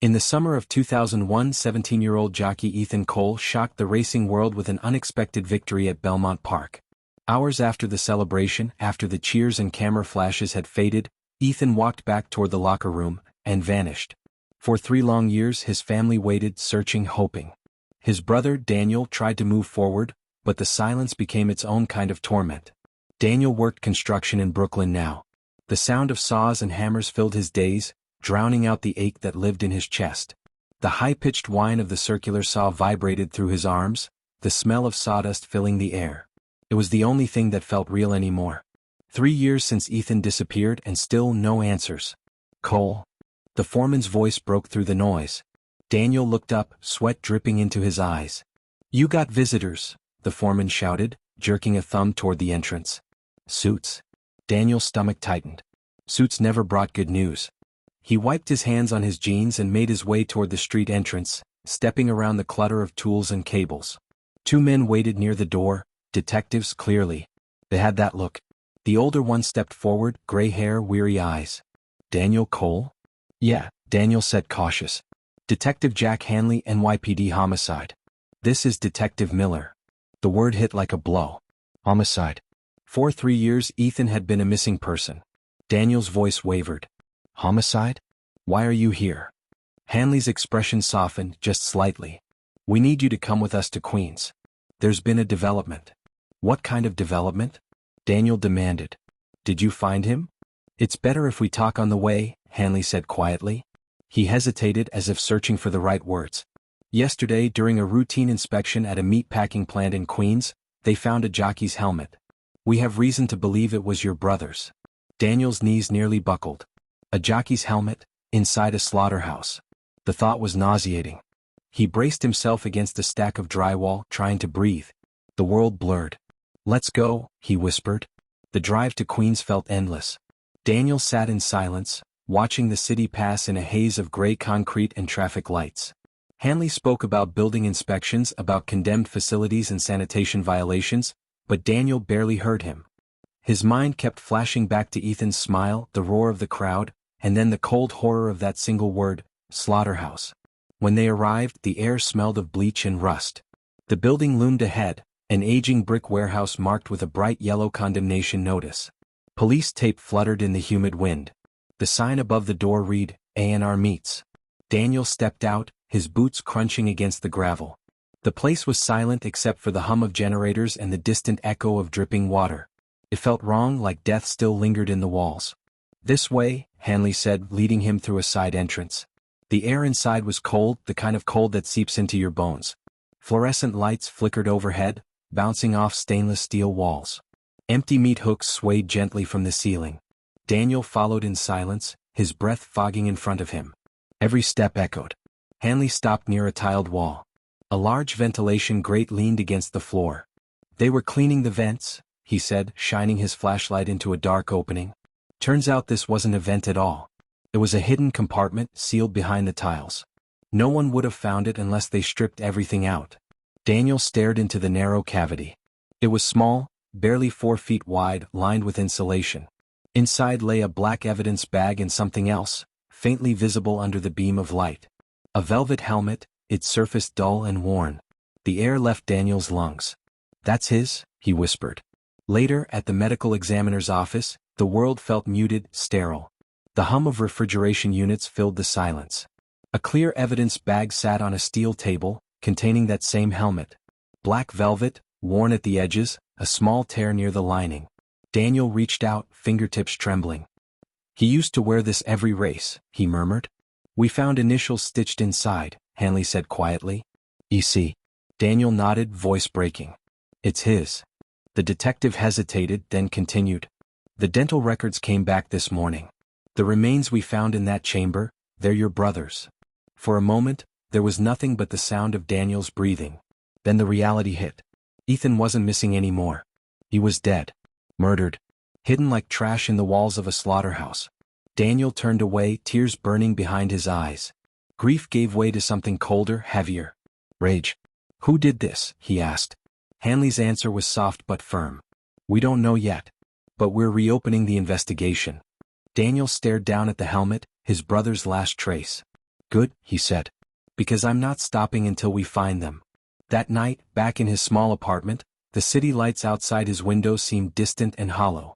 In the summer of 2001, 17-year-old jockey Ethan Cole shocked the racing world with an unexpected victory at Belmont Park. Hours after the celebration, after the cheers and camera flashes had faded, Ethan walked back toward the locker room and vanished. For 3 long years his family waited, searching, hoping. His brother, Daniel, tried to move forward, but the silence became its own kind of torment. Daniel worked construction in Brooklyn now. The sound of saws and hammers filled his days, drowning out the ache that lived in his chest. The high-pitched whine of the circular saw vibrated through his arms, the smell of sawdust filling the air. It was the only thing that felt real anymore. 3 years since Ethan disappeared and still no answers. Cole. The foreman's voice broke through the noise. Daniel looked up, sweat dripping into his eyes. "You got visitors," the foreman shouted, jerking a thumb toward the entrance. "Suits." Daniel's stomach tightened. Suits never brought good news. He wiped his hands on his jeans and made his way toward the street entrance, stepping around the clutter of tools and cables. 2 men waited near the door, detectives clearly. They had that look. The older one stepped forward, gray hair, weary eyes. "Daniel Cole?" "Yeah," Daniel said, cautious. "Detective Jack Hanley, NYPD Homicide." "This is Detective Miller." The word hit like a blow. Homicide. For 3 years Ethan had been a missing person. Daniel's voice wavered. "Homicide? Why are you here?" Hanley's expression softened just slightly. "We need you to come with us to Queens. There's been a development." "What kind of development?" Daniel demanded. "Did you find him?" "It's better if we talk on the way," Hanley said quietly. He hesitated as if searching for the right words. "Yesterday, during a routine inspection at a meatpacking plant in Queens, they found a jockey's helmet. We have reason to believe it was your brother's." Daniel's knees nearly buckled. A jockey's helmet, inside a slaughterhouse. The thought was nauseating. He braced himself against a stack of drywall, trying to breathe. The world blurred. "Let's go," he whispered. The drive to Queens felt endless. Daniel sat in silence, watching the city pass in a haze of gray concrete and traffic lights. Hanley spoke about building inspections, about condemned facilities and sanitation violations, but Daniel barely heard him. His mind kept flashing back to Ethan's smile, the roar of the crowd, and then the cold horror of that single word, slaughterhouse. When they arrived, the air smelled of bleach and rust. The building loomed ahead, an aging brick warehouse marked with a bright yellow condemnation notice. Police tape fluttered in the humid wind. The sign above the door read, A&R Meats. Daniel stepped out, his boots crunching against the gravel. The place was silent except for the hum of generators and the distant echo of dripping water. It felt wrong, like death still lingered in the walls. "This way," Hanley said, leading him through a side entrance. The air inside was cold, the kind of cold that seeps into your bones. Fluorescent lights flickered overhead, bouncing off stainless steel walls. Empty meat hooks swayed gently from the ceiling. Daniel followed in silence, his breath fogging in front of him. Every step echoed. Hanley stopped near a tiled wall. A large ventilation grate leaned against the floor. "They were cleaning the vents," he said, shining his flashlight into a dark opening. Turns out this wasn't a vent at all. It was a hidden compartment, sealed behind the tiles. No one would have found it unless they stripped everything out. Daniel stared into the narrow cavity. It was small, barely 4 feet wide, lined with insulation. Inside lay a black evidence bag and something else, faintly visible under the beam of light. A velvet helmet, its surface dull and worn. The air left Daniel's lungs. "That's his," he whispered. Later, at the medical examiner's office, the world felt muted, sterile. The hum of refrigeration units filled the silence. A clear evidence bag sat on a steel table, containing that same helmet. Black velvet, worn at the edges, a small tear near the lining. Daniel reached out, fingertips trembling. "He used to wear this every race," he murmured. "We found initials stitched inside," Hanley said quietly. "EC." Daniel nodded, voice breaking. "It's his." The detective hesitated, then continued. "The dental records came back this morning. The remains we found in that chamber, they're your brother's." For a moment, there was nothing but the sound of Daniel's breathing. Then the reality hit. Ethan wasn't missing anymore. He was dead. Murdered. Hidden like trash in the walls of a slaughterhouse. Daniel turned away, tears burning behind his eyes. Grief gave way to something colder, heavier. Rage. "Who did this?" he asked. Hanley's answer was soft but firm. "We don't know yet. But we're reopening the investigation." Daniel stared down at the helmet, his brother's last trace. Good, he said. Because I'm not stopping until we find them. That night, back in his small apartment, the city lights outside his window seemed distant and hollow.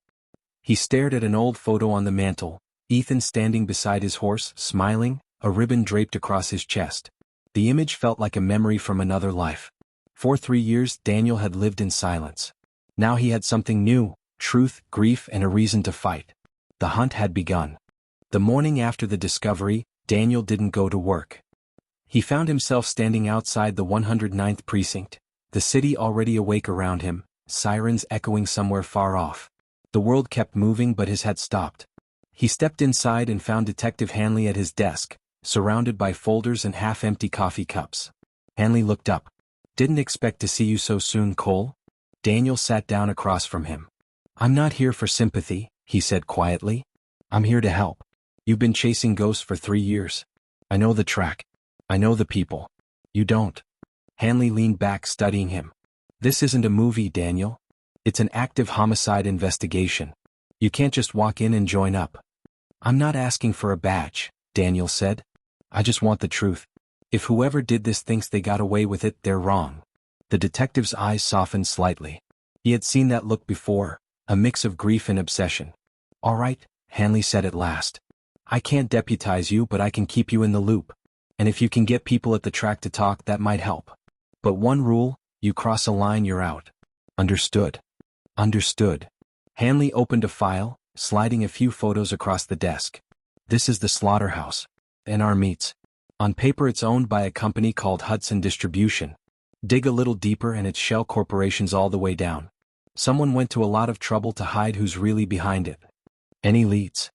He stared at an old photo on the mantel, Ethan standing beside his horse, smiling, a ribbon draped across his chest. The image felt like a memory from another life. For 3 years Daniel had lived in silence. Now he had something new, truth, grief, and a reason to fight. The hunt had begun. The morning after the discovery, Daniel didn't go to work. He found himself standing outside the 109th precinct, the city already awake around him, sirens echoing somewhere far off. The world kept moving but his had stopped. He stepped inside and found Detective Hanley at his desk, surrounded by folders and half-empty coffee cups. Hanley looked up. Didn't expect to see you so soon, Cole. Daniel sat down across from him. I'm not here for sympathy, he said quietly. I'm here to help. You've been chasing ghosts for 3 years. I know the track. I know the people. You don't. Hanley leaned back, studying him. This isn't a movie, Daniel. It's an active homicide investigation. You can't just walk in and join up. I'm not asking for a badge, Daniel said. I just want the truth. If whoever did this thinks they got away with it, they're wrong. The detective's eyes softened slightly. He had seen that look before, a mix of grief and obsession. All right, Hanley said at last. I can't deputize you, but I can keep you in the loop. And if you can get people at the track to talk, that might help. But one rule, you cross a line, you're out. Understood. Understood. Hanley opened a file, sliding a few photos across the desk. This is the slaughterhouse. NR Meats. On paper it's owned by a company called Hudson Distribution. Dig a little deeper and it's shell corporations all the way down. Someone went to a lot of trouble to hide who's really behind it. Any leads?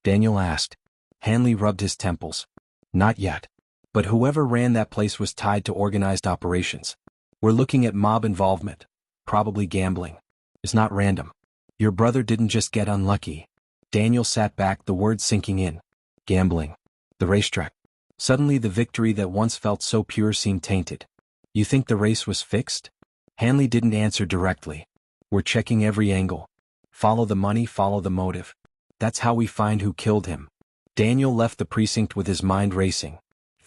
Daniel asked. Hanley rubbed his temples. Not yet. But whoever ran that place was tied to organized operations. We're looking at mob involvement. Probably gambling. It's not random. Your brother didn't just get unlucky. Daniel sat back, the words sinking in. Gambling. The racetrack. Suddenly the victory that once felt so pure seemed tainted. You think the race was fixed? Hanley didn't answer directly. We're checking every angle. Follow the money, follow the motive. That's how we find who killed him. Daniel left the precinct with his mind racing.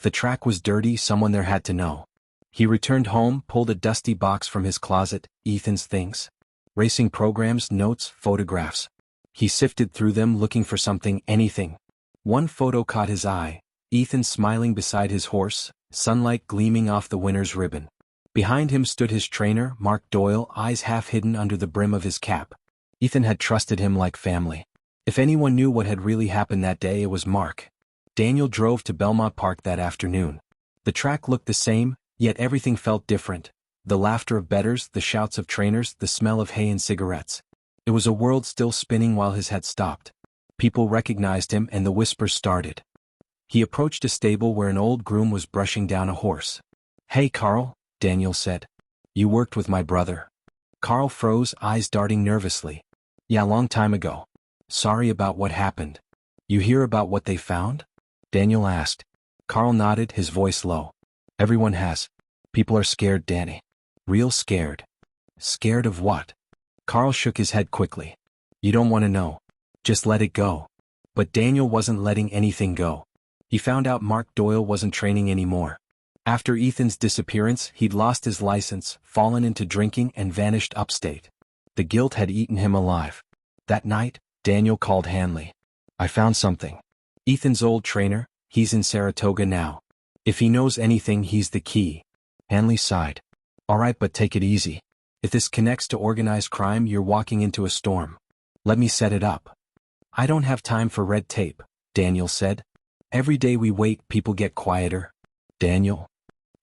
The track was dirty, someone there had to know. He returned home, pulled a dusty box from his closet, Ethan's things. Racing programs, notes, photographs. He sifted through them looking for something, anything. One photo caught his eye, Ethan smiling beside his horse, sunlight gleaming off the winner's ribbon. Behind him stood his trainer, Mark Doyle, eyes half hidden under the brim of his cap. Ethan had trusted him like family. If anyone knew what had really happened that day, it was Mark. Daniel drove to Belmont Park that afternoon. The track looked the same, yet everything felt different. The laughter of bettors, the shouts of trainers, the smell of hay and cigarettes. It was a world still spinning while his had stopped. People recognized him and the whispers started. He approached a stable where an old groom was brushing down a horse. Hey Carl, Daniel said. You worked with my brother. Carl froze, eyes darting nervously. Yeah, long time ago. Sorry about what happened. You hear about what they found? Daniel asked. Carl nodded, his voice low. Everyone has. People are scared, Danny. Real scared. Scared of what? Carl shook his head quickly. You don't want to know. Just let it go. But Daniel wasn't letting anything go. He found out Mark Doyle wasn't training anymore. After Ethan's disappearance, he'd lost his license, fallen into drinking, and vanished upstate. The guilt had eaten him alive. That night, Daniel called Hanley. I found something. Ethan's old trainer, he's in Saratoga now. If he knows anything, he's the key. Hanley sighed. All right, but take it easy. If this connects to organized crime, you're walking into a storm. Let me set it up. I don't have time for red tape, Daniel said. Every day we wait, people get quieter. Daniel.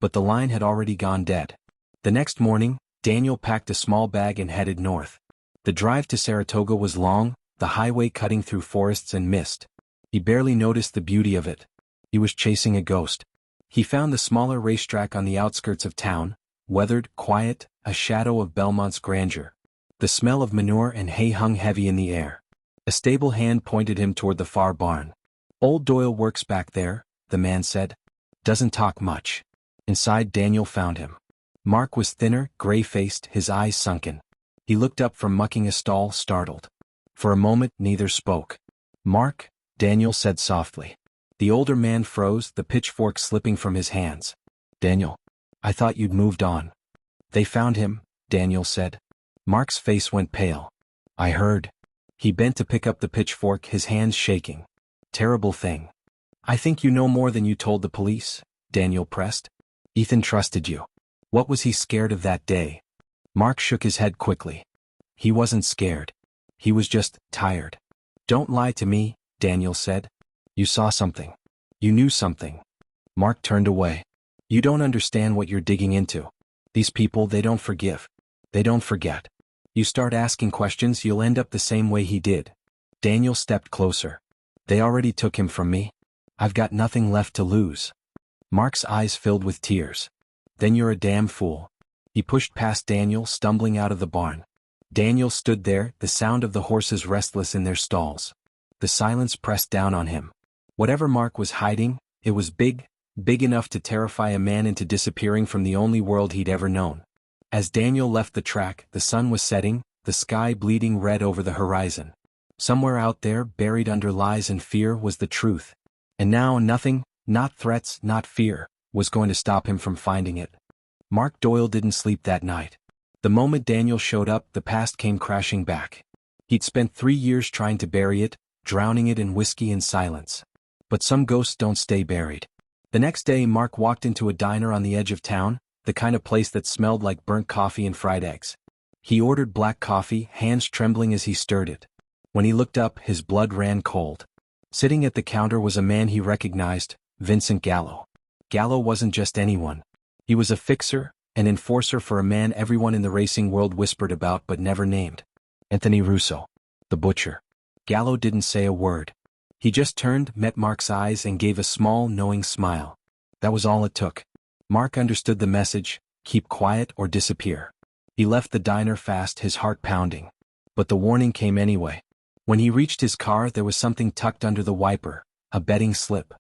But the line had already gone dead. The next morning, Daniel packed a small bag and headed north. The drive to Saratoga was long, the highway cutting through forests and mist. He barely noticed the beauty of it. He was chasing a ghost. He found the smaller racetrack on the outskirts of town, weathered, quiet, a shadow of Belmont's grandeur. The smell of manure and hay hung heavy in the air. A stable hand pointed him toward the far barn. Old Doyle works back there, the man said. Doesn't talk much. Inside, Daniel found him. Mark was thinner, gray-faced, his eyes sunken. He looked up from mucking a stall, startled. For a moment, neither spoke. Mark, Daniel said softly. The older man froze, the pitchfork slipping from his hands. Daniel, I thought you'd moved on. They found him, Daniel said. Mark's face went pale. I heard. He bent to pick up the pitchfork, his hands shaking. Terrible thing. I think you know more than you told the police, Daniel pressed. Ethan trusted you. What was he scared of that day? Mark shook his head quickly. He wasn't scared. He was just tired. Don't lie to me, Daniel said. You saw something. You knew something. Mark turned away. You don't understand what you're digging into. These people, they don't forgive. They don't forget. You start asking questions, you'll end up the same way he did. Daniel stepped closer. They already took him from me. I've got nothing left to lose. Mark's eyes filled with tears. Then you're a damn fool. He pushed past Daniel, stumbling out of the barn. Daniel stood there, the sound of the horses restless in their stalls. The silence pressed down on him. Whatever Mark was hiding, it was big, big enough to terrify a man into disappearing from the only world he'd ever known. As Daniel left the track, the sun was setting, the sky bleeding red over the horizon. Somewhere out there, buried under lies and fear, was the truth. And now nothing, not threats, not fear, was going to stop him from finding it. Mark Doyle didn't sleep that night. The moment Daniel showed up, the past came crashing back. He'd spent 3 years trying to bury it, drowning it in whiskey and silence. But some ghosts don't stay buried. The next day, Mark walked into a diner on the edge of town, the kind of place that smelled like burnt coffee and fried eggs. He ordered black coffee, hands trembling as he stirred it. When he looked up, his blood ran cold. Sitting at the counter was a man he recognized, Vincent Gallo. Gallo wasn't just anyone. He was a fixer, an enforcer for a man everyone in the racing world whispered about but never named. Anthony Russo, the butcher. Gallo didn't say a word. He just turned, met Mark's eyes, and gave a small, knowing smile. That was all it took. Mark understood the message: keep quiet or disappear. He left the diner fast, his heart pounding. But the warning came anyway. When he reached his car, there was something tucked under the wiper, a betting slip.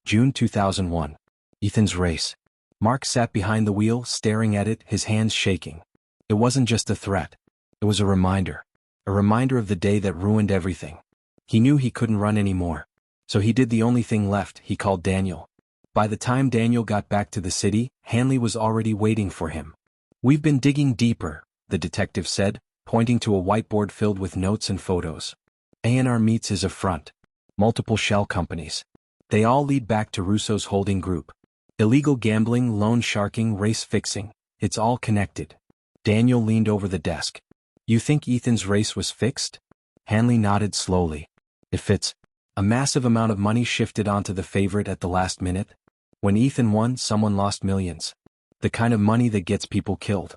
June 2001. Ethan's race. Mark sat behind the wheel, staring at it, his hands shaking. It wasn't just a threat. It was a reminder. A reminder of the day that ruined everything. He knew he couldn't run anymore. So he did the only thing left: he called Daniel. By the time Daniel got back to the city, Hanley was already waiting for him. We've been digging deeper, the detective said, pointing to a whiteboard filled with notes and photos. A&R Meats is a front. Multiple shell companies. They all lead back to Russo's holding group. Illegal gambling, loan sharking, race fixing. It's all connected. Daniel leaned over the desk. You think Ethan's race was fixed? Hanley nodded slowly. If it's a massive amount of money shifted onto the favorite at the last minute. When Ethan won, someone lost millions. The kind of money that gets people killed.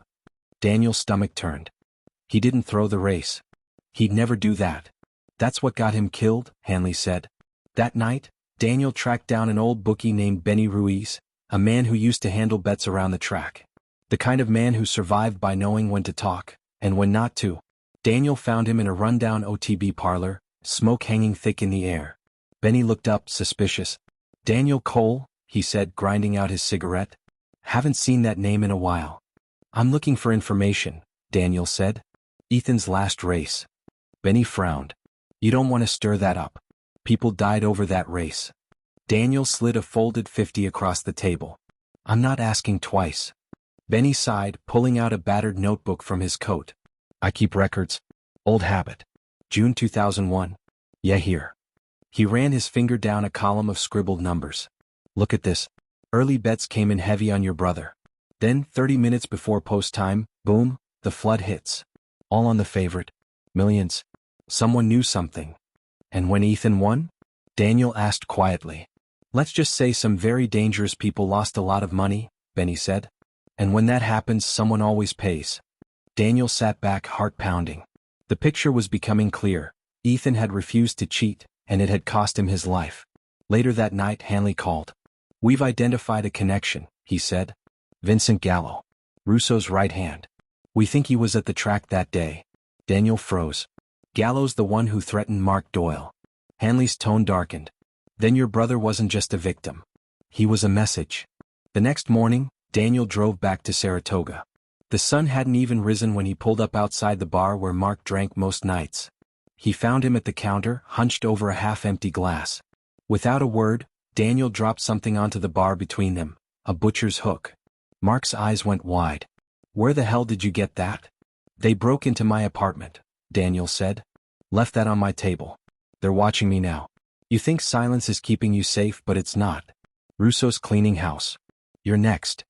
Daniel's stomach turned. He didn't throw the race. He'd never do that. That's what got him killed, Hanley said. That night, Daniel tracked down an old bookie named Benny Ruiz, a man who used to handle bets around the track. The kind of man who survived by knowing when to talk, and when not to. Daniel found him in a rundown OTB parlor, smoke hanging thick in the air. Benny looked up, suspicious. Daniel Cole, he said, grinding out his cigarette. Haven't seen that name in a while. I'm looking for information, Daniel said. Ethan's last race. Benny frowned. You don't want to stir that up. People died over that race. Daniel slid a folded 50 across the table. I'm not asking twice. Benny sighed, pulling out a battered notebook from his coat. I keep records. Old habit. June 2001. Yeah, here. He ran his finger down a column of scribbled numbers. Look at this. Early bets came in heavy on your brother. Then, 30 minutes before post time, boom, the flood hits. All on the favorite. Millions. Someone knew something. And when Ethan won? Daniel asked quietly. Let's just say some very dangerous people lost a lot of money, Benny said. And when that happens, someone always pays. Daniel sat back, heart pounding. The picture was becoming clear. Ethan had refused to cheat, and it had cost him his life. Later that night, Hanley called. We've identified a connection, he said. Vincent Gallo. Russo's right hand. We think he was at the track that day. Daniel froze. Gallo's the one who threatened Mark Doyle. Hanley's tone darkened. Then your brother wasn't just a victim. He was a message. The next morning, Daniel drove back to Saratoga. The sun hadn't even risen when he pulled up outside the bar where Mark drank most nights. He found him at the counter, hunched over a half-empty glass. Without a word, Daniel dropped something onto the bar between them, a butcher's hook. Mark's eyes went wide. Where the hell did you get that? They broke into my apartment, Daniel said. Left that on my table. They're watching me now. You think silence is keeping you safe, but it's not. Russo's cleaning house. You're next.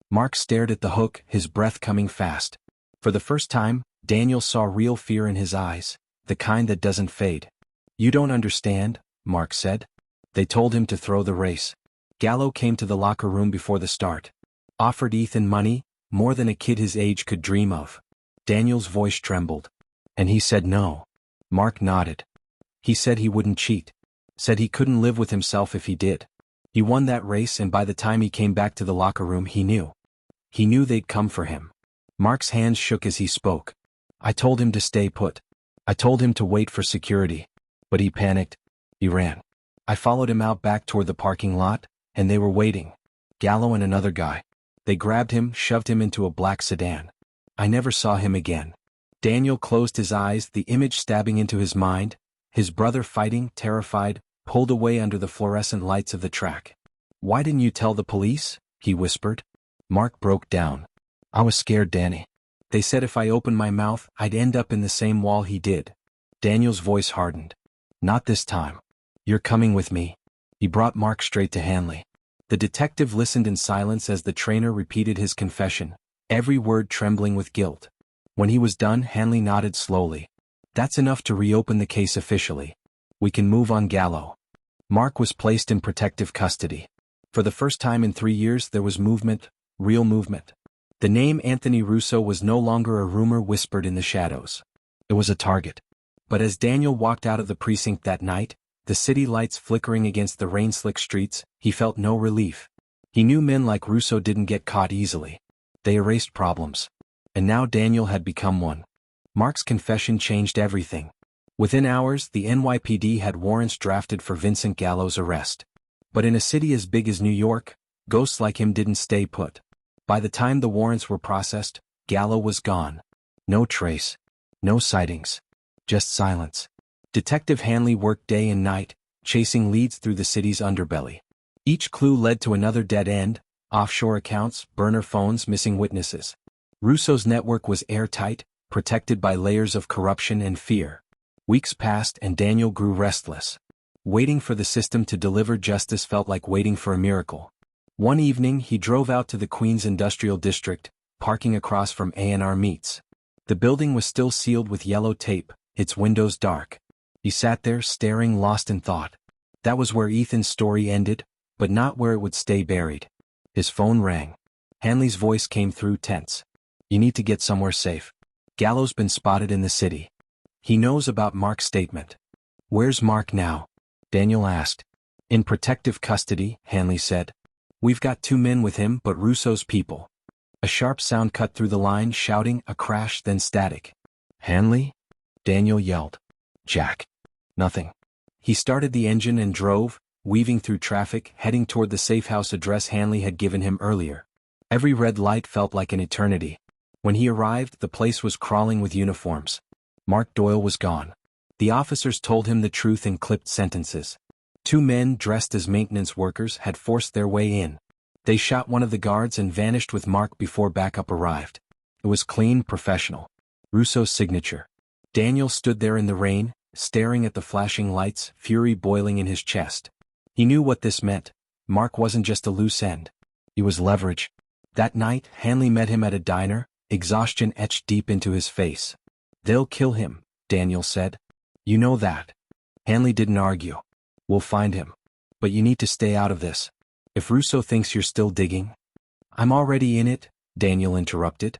Mark stared at the hook, his breath coming fast. For the first time, Daniel saw real fear in his eyes, the kind that doesn't fade. You don't understand, Mark said. They told him to throw the race. Gallo came to the locker room before the start. Offered Ethan money, more than a kid his age could dream of. Daniel's voice trembled. And he said no. Mark nodded. He said he wouldn't cheat. Said he couldn't live with himself if he did. He won that race, and by the time he came back to the locker room he knew. He knew they'd come for him. Mark's hands shook as he spoke. I told him to stay put. I told him to wait for security. But he panicked. He ran. I followed him out back toward the parking lot, and they were waiting. Gallo and another guy. They grabbed him, shoved him into a black sedan. I never saw him again. Daniel closed his eyes, the image stabbing into his mind. His brother fighting, terrified, pulled away under the fluorescent lights of the track. Why didn't you tell the police? He whispered. Mark broke down. I was scared, Danny. They said if I opened my mouth, I'd end up in the same wall he did. Daniel's voice hardened. Not this time. You're coming with me. He brought Mark straight to Hanley. The detective listened in silence as the trainer repeated his confession, every word trembling with guilt. When he was done, Hanley nodded slowly. That's enough to reopen the case officially. We can move on. Gallo. Mark was placed in protective custody. For the first time in 3 years there was movement, real movement. The name Anthony Russo was no longer a rumor whispered in the shadows. It was a target. But as Daniel walked out of the precinct that night, the city lights flickering against the rain-slick streets, he felt no relief. He knew men like Russo didn't get caught easily. They erased problems. And now Daniel had become one. Mark's confession changed everything. Within hours, the NYPD had warrants drafted for Vincent Gallo's arrest. But in a city as big as New York, ghosts like him didn't stay put. By the time the warrants were processed, Gallo was gone. No trace. No sightings. Just silence. Detective Hanley worked day and night, chasing leads through the city's underbelly. Each clue led to another dead end, offshore accounts, burner phones, missing witnesses. Russo's network was airtight, protected by layers of corruption and fear. Weeks passed and Daniel grew restless. Waiting for the system to deliver justice felt like waiting for a miracle. One evening he drove out to the Queens Industrial District, parking across from A&R Meats. The building was still sealed with yellow tape, its windows dark. He sat there staring, lost in thought. That was where Ethan's story ended, but not where it would stay buried. His phone rang. Hanley's voice came through, tense. You need to get somewhere safe. Gallo's been spotted in the city. He knows about Mark's statement. Where's Mark now? Daniel asked. In protective custody, Hanley said. We've got 2 men with him, but Russo's people. A sharp sound cut through the line, shouting, a crash, then static. Hanley? Daniel yelled. Jack. Nothing. He started the engine and drove, weaving through traffic, heading toward the safe house address Hanley had given him earlier. Every red light felt like an eternity. When he arrived, the place was crawling with uniforms. Mark Doyle was gone. The officers told him the truth in clipped sentences. 2 men dressed as maintenance workers had forced their way in. They shot one of the guards and vanished with Mark before backup arrived. It was clean, professional. Russo's signature. Daniel stood there in the rain, staring at the flashing lights, fury boiling in his chest. He knew what this meant. Mark wasn't just a loose end. He was leverage. That night, Hanley met him at a diner, exhaustion etched deep into his face. They'll kill him, Daniel said. You know that. Hanley didn't argue. We'll find him. But you need to stay out of this. If Russo thinks you're still digging. I'm already in it, Daniel interrupted.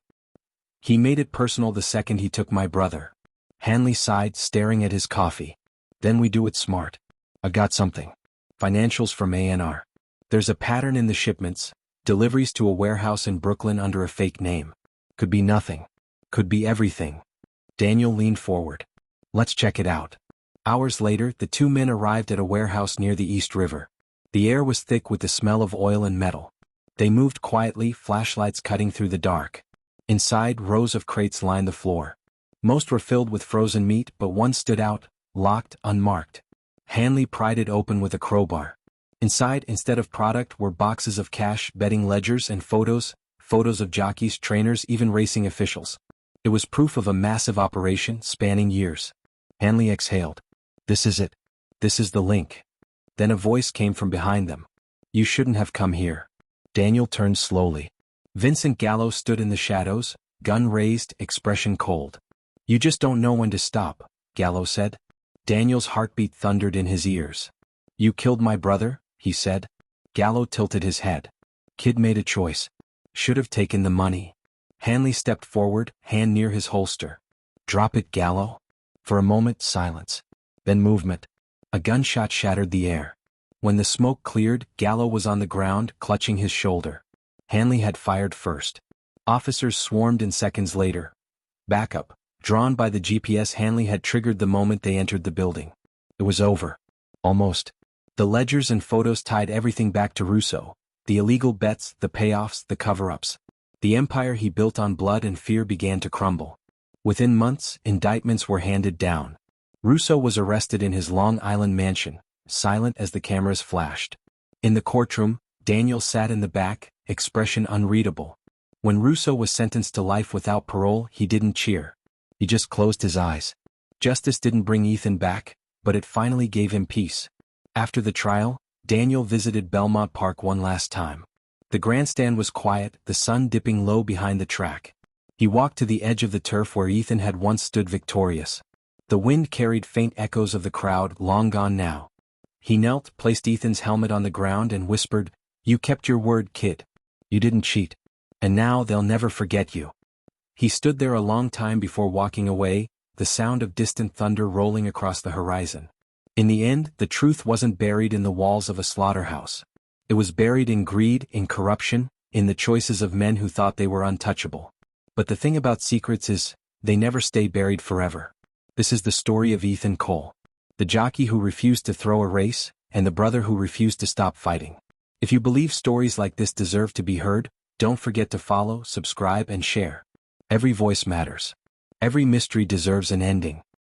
He made it personal the second he took my brother. Hanley sighed, staring at his coffee. Then we do it smart. I got something. Financials from A&R. There's a pattern in the shipments, deliveries to a warehouse in Brooklyn under a fake name. Could be nothing. Could be everything. Daniel leaned forward. Let's check it out. Hours later, the 2 men arrived at a warehouse near the East River. The air was thick with the smell of oil and metal. They moved quietly, flashlights cutting through the dark. Inside, rows of crates lined the floor. Most were filled with frozen meat, but one stood out, locked, unmarked. Hanley pried it open with a crowbar. Inside, instead of product, were boxes of cash, betting ledgers, and photos of jockeys, trainers, even racing officials. It was proof of a massive operation spanning years. Hanley exhaled. This is it. This is the link. Then a voice came from behind them. You shouldn't have come here. Daniel turned slowly. Vincent Gallo stood in the shadows, gun raised, expression cold. You just don't know when to stop, Gallo said. Daniel's heartbeat thundered in his ears. You killed my brother, he said. Gallo tilted his head. Kid made a choice. Should have taken the money. Hanley stepped forward, hand near his holster. Drop it, Gallo. For a moment, silence. Then movement. A gunshot shattered the air. When the smoke cleared, Gallo was on the ground, clutching his shoulder. Hanley had fired first. Officers swarmed in seconds later. Backup. Drawn by the GPS Hanley had triggered the moment they entered the building. It was over. Almost. The ledgers and photos tied everything back to Russo. The illegal bets, the payoffs, the cover-ups. The empire he built on blood and fear began to crumble. Within months, indictments were handed down. Russo was arrested in his Long Island mansion, silent as the cameras flashed. In the courtroom, Daniel sat in the back, expression unreadable. When Russo was sentenced to life without parole, he didn't cheer. He just closed his eyes. Justice didn't bring Ethan back, but it finally gave him peace. After the trial, Daniel visited Belmont Park one last time. The grandstand was quiet, the sun dipping low behind the track. He walked to the edge of the turf where Ethan had once stood victorious. The wind carried faint echoes of the crowd, long gone now. He knelt, placed Ethan's helmet on the ground and whispered, You kept your word, kid. You didn't cheat. And now they'll never forget you. He stood there a long time before walking away, the sound of distant thunder rolling across the horizon. In the end, the truth wasn't buried in the walls of a slaughterhouse. It was buried in greed, in corruption, in the choices of men who thought they were untouchable. But the thing about secrets is, they never stay buried forever. This is the story of Ethan Cole. The jockey who refused to throw a race, and the brother who refused to stop fighting. If you believe stories like this deserve to be heard, don't forget to follow, subscribe, and share. Every voice matters. Every mystery deserves an ending.